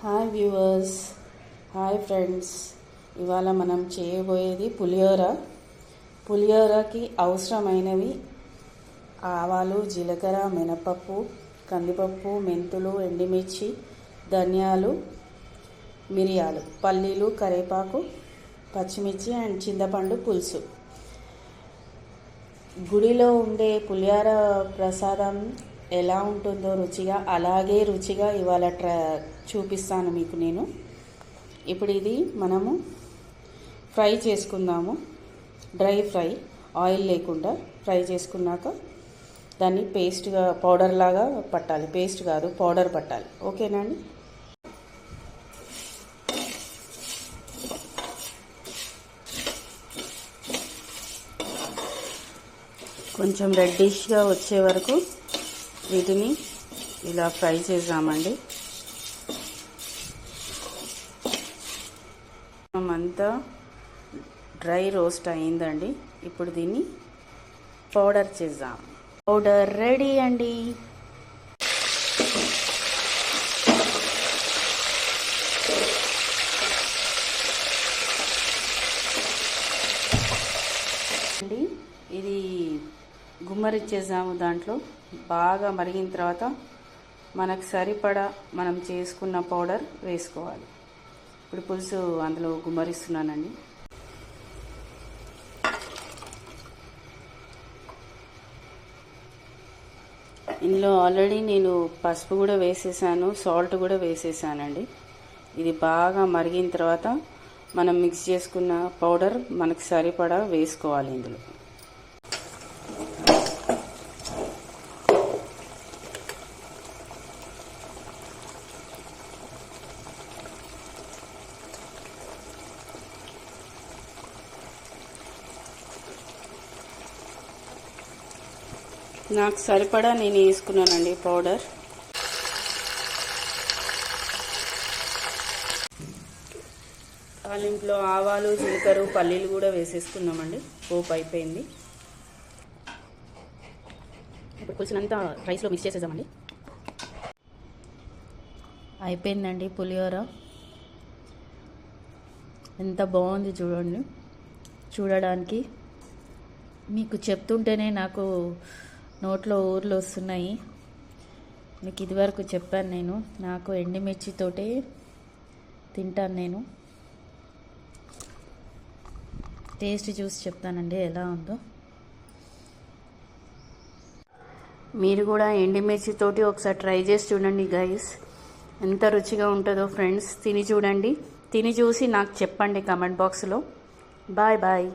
Hi viewers, hi friends. ఇవాళ మనం చేయబోయేది పులిహోర. పులిహోరకి అవసరమైనవి ఆవాలు, జీలకర్ర, మినపప్పు, కందిపప్పు, మెంతులు, ఎండుమిర్చి, ధనియాలు, మిరియాలు, పల్లీలు, కరివేపాకు, పచ్చిమిర్చి అండ్ చింతపండు పులుసు. గుడిలో ఉండే పులిహోర ప్రసాదం ఎలా ఉంటుందో రుచిగా, అలాగే రుచిగా ఇవాళ చూపిస్తాను మీకు నేను. ఇప్పుడు ఇది మనము ఫ్రై చేసుకుందాము. డ్రై ఫ్రై, ఆయిల్ లేకుండా ఫ్రై చేసుకున్నాక దాన్ని పేస్ట్గా, పౌడర్ లాగా పట్టాలి. పేస్ట్ కాదు, పౌడర్ పట్టాలి. ఓకేనా అండి? కొంచెం రెడ్డిష్గా వచ్చే వరకు వీటిని ఇలా ఫ్రై చేద్దామండి. అంతా డ్రై రోస్ట్ అయిందండి. ఇప్పుడు దీన్ని పౌడర్ చేద్దాం. పౌడర్ రెడీ అండి. ఇది గుమ్మరిచ్చేసాము. దాంట్లో బాగా మరిగిన తర్వాత మనకు సరిపడా మనం చేసుకున్న పౌడర్ వేసుకోవాలి. ఇప్పుడు పులుసు అందులో గుమ్మరిస్తున్నానండి. ఇందులో ఆల్రెడీ నేను పసుపు కూడా వేసేసాను, సాల్ట్ కూడా వేసేసానండి. ఇది బాగా మరిగిన తర్వాత మనం మిక్స్ చేసుకున్న పౌడర్ మనకు సరిపడా వేసుకోవాలి. ఇందులో నాకు సరిపడా నేను వేసుకున్నానండి పౌడర్. తాలింపులో ఆవాలు, జీలకర్ర, పల్లీలు కూడా వేసేసుకున్నామండి. పోపు అయిపోయింది. ఇప్పుడు పులుసునంతా రైస్లో మిక్స్ చేసేద్దామండి. అయిపోయిందండి పులిహోర. ఎంత బాగుంది చూడండి. చూడడానికి మీకు చెప్తుంటేనే నాకు నోట్లో ఊర్లు వస్తున్నాయి. మీకు ఇదివరకు చెప్పాను నేను, నాకు ఎండుమిర్చితోటే తింటాను నేను. టేస్ట్ చూసి చెప్తానండి ఎలా ఉందో. మీరు కూడా ఎండుమిర్చితోటి ఒకసారి ట్రై చేసి చూడండి గైస్. ఎంత రుచిగా ఉంటుందో ఫ్రెండ్స్. తిని చూడండి. తిని చూసి నాకు చెప్పండి కామెంట్ బాక్స్లో. Bye bye.